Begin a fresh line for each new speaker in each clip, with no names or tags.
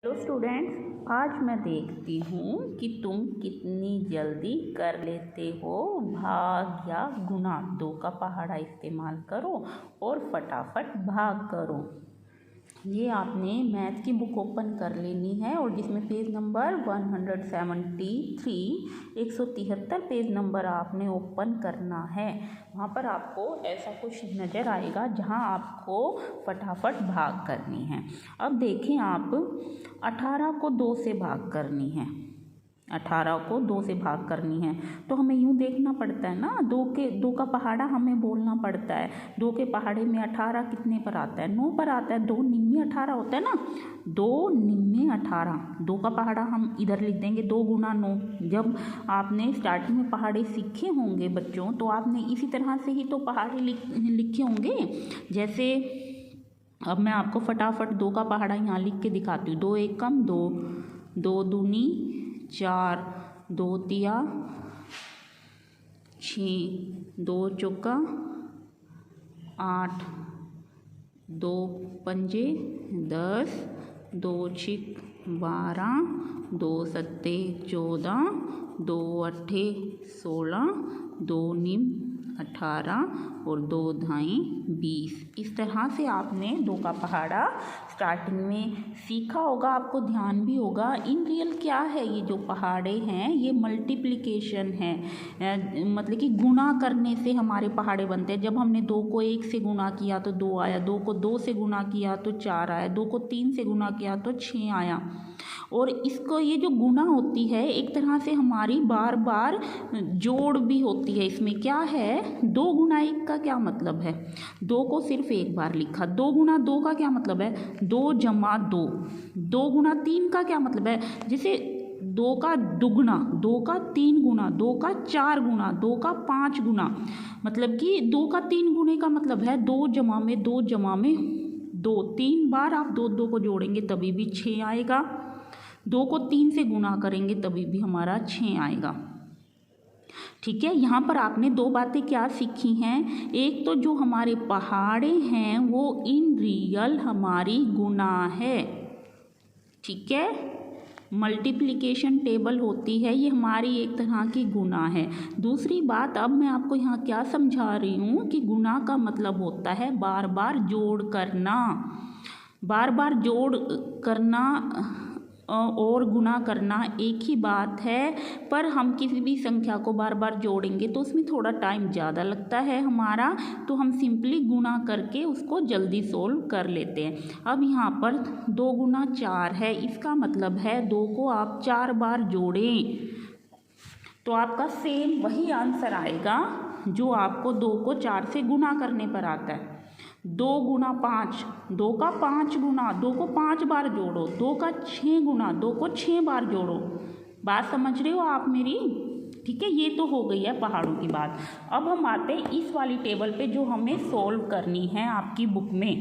तो स्टूडेंट्स, आज मैं देखती हूँ कि तुम कितनी जल्दी कर लेते हो भाग या गुणा। दो का पहाड़ा इस्तेमाल करो और फटाफट भाग करो। ये आपने मैथ की बुक ओपन कर लेनी है और जिसमें पेज नंबर 173 173 पेज नंबर आपने ओपन करना है। वहाँ पर आपको ऐसा कुछ नज़र आएगा जहाँ आपको फटाफट भाग करनी है। अब देखें, आप 18 को 2 से भाग करनी है। 18 को 2 से भाग करनी है तो हमें यूँ देखना पड़ता है ना, दो का पहाड़ा हमें बोलना पड़ता है। 2 के पहाड़े में 18 कितने पर आता है? 9 पर आता है। 2 निम्मे 18 होता है ना, 2 निम्मे 18। 2 का पहाड़ा हम इधर लिख देंगे 2 गुना 9। जब आपने स्टार्टिंग में पहाड़े सीखे होंगे बच्चों, तो आपने इसी तरह से ही तो पहाड़े लिखे होंगे। जैसे अब मैं आपको फटाफट 2 का पहाड़ा यहाँ लिख के दिखाती हूँ। 2 एकम 2, 2 दूनी 4, 2 तिया 6, 2 चौका 8, 2 पंजे 10, 2 छिक 12, 2 सत्ते 14, 2 अट्ठे 16, 2 निम 18 और 2 धाई 20। इस तरह से आपने 2 का पहाड़ा स्टार्टिंग में सीखा होगा, आपको ध्यान भी होगा। इन रियल क्या है, ये जो पहाड़े हैं ये मल्टीप्लिकेशन है, मतलब कि गुणा करने से हमारे पहाड़े बनते हैं। जब हमने 2 को 1 से गुणा किया तो 2 आया, 2 को 2 से गुणा किया तो 4 आया, 2 को 3 से गुणा किया तो 6 आया। और इसको ये जो गुणा होती है एक तरह से हमारी बार बार जोड़ भी होती है। इसमें क्या है, 2 गुना 1 का क्या मतलब है? 2 को सिर्फ एक बार लिखा। 2 गुना 2 का क्या मतलब है? 2 जमा 2। 2 गुना 3 का क्या मतलब है? जैसे 2 का दुगुना, 2 का 3 गुना, 2 का 4 गुना, 2 का 5 गुना। मतलब कि 2 का 3 गुने का मतलब है 2 जमा में 2 जमा में 2। 3 बार आप 2 को जोड़ेंगे तभी भी 6 आएगा। 2 को 3 से गुना करेंगे तभी भी हमारा 6 आएगा। ठीक है, यहाँ पर आपने 2 बातें क्या सीखी हैं। एक तो जो हमारे पहाड़े हैं वो इन रियल हमारी गुना है। ठीक है, मल्टीप्लिकेशन टेबल होती है, ये हमारी एक तरह की गुना है। दूसरी बात, अब मैं आपको यहाँ क्या समझा रही हूँ कि गुना का मतलब होता है बार बार जोड़ करना। बार बार जोड़ करना और गुना करना एक ही बात है, पर हम किसी भी संख्या को बार बार जोड़ेंगे तो उसमें थोड़ा टाइम ज़्यादा लगता है हमारा, तो हम सिंपली गुना करके उसको जल्दी सोल्व कर लेते हैं। अब यहाँ पर 2 गुना 4 है, इसका मतलब है 2 को आप 4 बार जोड़ें तो आपका सेम वही आंसर आएगा जो आपको 2 को 4 से गुना करने पर आता है। 2 गुना 5, 2 का 5 गुना, 2 को 5 बार जोड़ो। 2 का 6 गुना, 2 को 6 बार जोड़ो। बात समझ रहे हो आप मेरी? ठीक है, ये तो हो गई है पहाड़ों की बात। अब हम आते हैं इस वाली टेबल पे जो हमें सोल्व करनी है आपकी बुक में।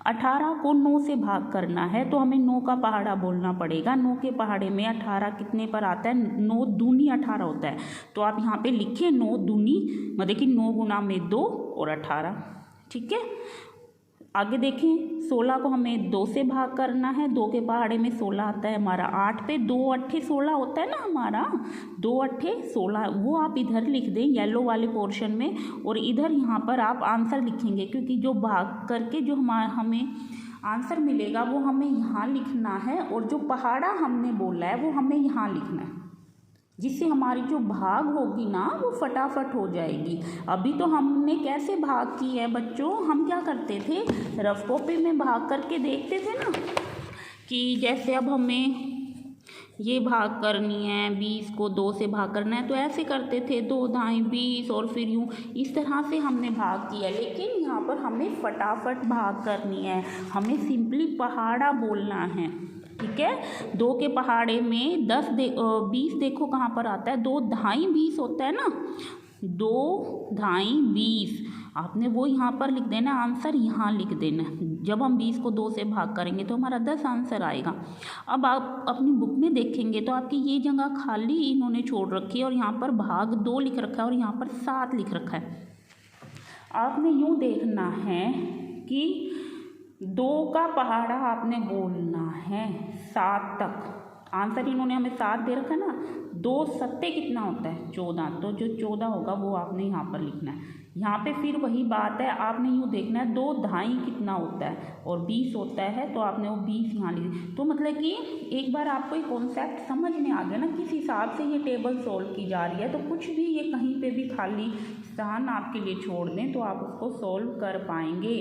18 को 9 से भाग करना है तो हमें 9 का पहाड़ा बोलना पड़ेगा। 9 के पहाड़े में 18 कितने पर आता है? 9 दूनी 18 होता है। तो आप यहाँ पे लिखिए 9 दूनी, मतलब कि 9 गुना में 2 और 18। ठीक है, आगे देखें, 16 को हमें 2 से भाग करना है। 2 के पहाड़े में 16 आता है हमारा 8 पे। 2 अट्ठे 16 होता है ना हमारा, 2 अट्ठे 16, वो आप इधर लिख दें येलो वाले पोर्शन में, और इधर यहाँ पर आप आंसर लिखेंगे, क्योंकि जो भाग करके जो हमें आंसर मिलेगा वो हमें यहाँ लिखना है, और जो पहाड़ा हमने बोला है वो हमें यहाँ लिखना है, जिससे हमारी जो भाग होगी ना वो फटाफट हो जाएगी। अभी तो हमने कैसे भाग की है बच्चों, हम क्या करते थे, रफ कॉपी में भाग करके देखते थे ना, कि जैसे अब हमें ये भाग करनी है, 20 को 2 से भाग करना है तो ऐसे करते थे, 2 धाई 20, और फिर यूँ इस तरह से हमने भाग किया। लेकिन यहाँ पर हमें फटाफट भाग करनी है, हमें सिंपली पहाड़ा बोलना है। ठीक है, 2 के पहाड़े में 20 देखो कहाँ पर आता है, 2 धाई 20 होता है ना, 2 धाई 20 आपने वो यहाँ पर लिख देना, आंसर यहाँ लिख देना। जब हम 20 को 2 से भाग करेंगे तो हमारा 10 आंसर आएगा। अब आप अपनी बुक में देखेंगे तो आपकी ये जगह खाली इन्होंने छोड़ रखी है, और यहाँ पर भाग 2 लिख रखा है और यहाँ पर 7 लिख रखा है। आपने यूँ देखना है कि 2 का पहाड़ा आपने बोलना है 7 तक। आंसर इन्होंने हमें 7 दे रखा है ना, 2 सत्ते कितना होता है 14, तो जो 14 होगा वो आपने यहाँ पर लिखना है। यहाँ पे फिर वही बात है, आपने यूँ देखना है 2 ढाई कितना होता है और 20 होता है, तो आपने वो 20 यहाँ लिख। तो मतलब कि एक बार आपको ये कॉन्सेप्ट समझ में आ गया ना किस हिसाब से ये टेबल सोल्व की जा रही है, तो कुछ भी ये कहीं पे भी खाली स्थान आपके लिए छोड़ दें तो आप उसको सोल्व कर पाएंगे।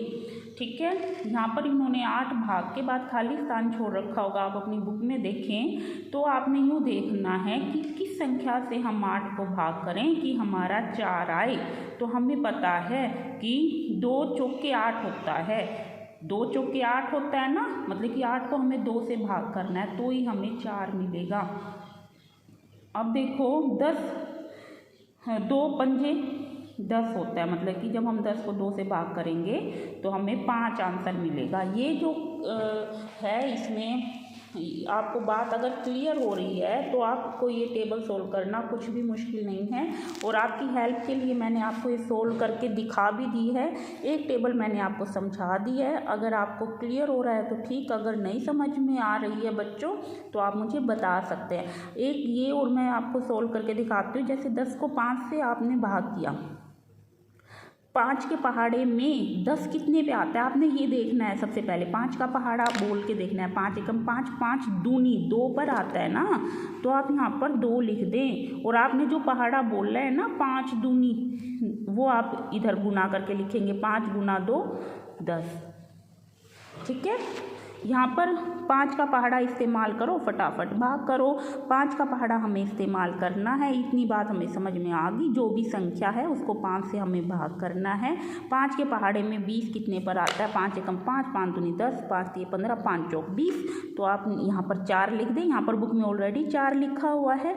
ठीक है, यहाँ पर इन्होंने 8 भाग के बाद खाली स्थान छोड़ रखा होगा, आप अपनी बुक में देखें तो आपने यूँ देखना है कि किस संख्या से हम 8 को भाग करें कि हमारा 4 आए। तो हमें पता है कि 2 चौके 8 होता है, 2 चौके 8 होता है ना, मतलब कि 8 को हमें 2 से भाग करना है तो ही हमें 4 मिलेगा। अब देखो 2 पंजे 10 होता है, मतलब कि जब हम 10 को 2 से भाग करेंगे तो हमें 5 आंसर मिलेगा। ये जो है इसमें आपको बात अगर क्लियर हो रही है तो आपको ये टेबल सोल्व करना कुछ भी मुश्किल नहीं है। और आपकी हेल्प के लिए मैंने आपको ये सोल्व करके दिखा भी दी है, एक टेबल मैंने आपको समझा दी है। अगर आपको क्लियर हो रहा है तो ठीक, अगर नहीं समझ में आ रही है बच्चों तो आप मुझे बता सकते हैं। एक ये और मैं आपको सोल्व करके दिखाती हूँ। जैसे 10 को 5 से आपने भाग किया, 5 के पहाड़े में 10 कितने पे आता है आपने ये देखना है। सबसे पहले 5 का पहाड़ा बोल के देखना है, 5 एकम 5, 5 दूनी 2 पर आता है ना, तो आप यहाँ पर 2 लिख दें। और आपने जो पहाड़ा बोला है ना 5 दूनी, वो आप इधर गुना करके लिखेंगे, 5 गुना 2 10। ठीक है, यहाँ पर 5 का पहाड़ा इस्तेमाल करो, फटाफट भाग करो। 5 का पहाड़ा हमें इस्तेमाल करना है, इतनी बात हमें समझ में आ गई। जो भी संख्या है उसको 5 से हमें भाग करना है। 5 के पहाड़े में 20 कितने पर आता है, 5 एकम 5, 5 दूनी 10, 5 3 15, 5 चौक 20। तो आप यहाँ पर 4 लिख दें, यहाँ पर बुक में ऑलरेडी 4 लिखा हुआ है।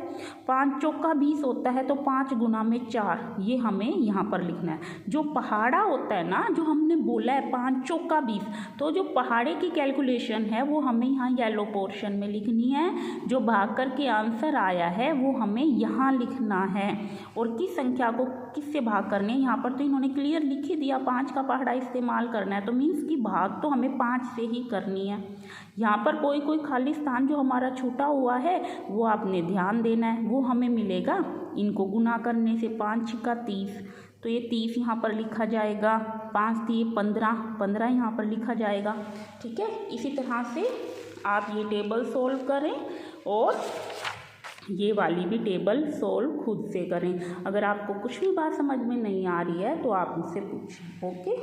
5 चौक का 20 होता है, तो 5 गुना में 4, ये हमें यहाँ पर लिखना है। जो पहाड़ा होता है ना, जो हमने बोला है 5 चौक का 20, तो जो पहाड़े की कैलकुलेशन है वो हमें यहाँ येलो पोर्शन में लिखनी है। जो भाग करके आंसर आया है वो हमें यहाँ लिखना है। और किस संख्या को किससे भाग करने, यहाँ पर तो इन्होंने क्लियर लिख ही दिया, 5 का पहाड़ा इस्तेमाल करना है, तो मीन्स कि भाग तो हमें 5 से ही करनी है। यहाँ पर कोई कोई खाली स्थान जो हमारा छूटा हुआ है वो आपने ध्यान देना है, वो हमें मिलेगा इनको गुना करने से। 5 छिका 30, तो ये 30 यहाँ पर लिखा जाएगा, 5 3 15, 15 यहाँ पर लिखा जाएगा। ठीक है, इसी तरह से आप ये टेबल सोल्व करें और ये वाली भी टेबल सोल्व खुद से करें। अगर आपको कुछ भी बात समझ में नहीं आ रही है तो आप मुझसे पूछें। ओके।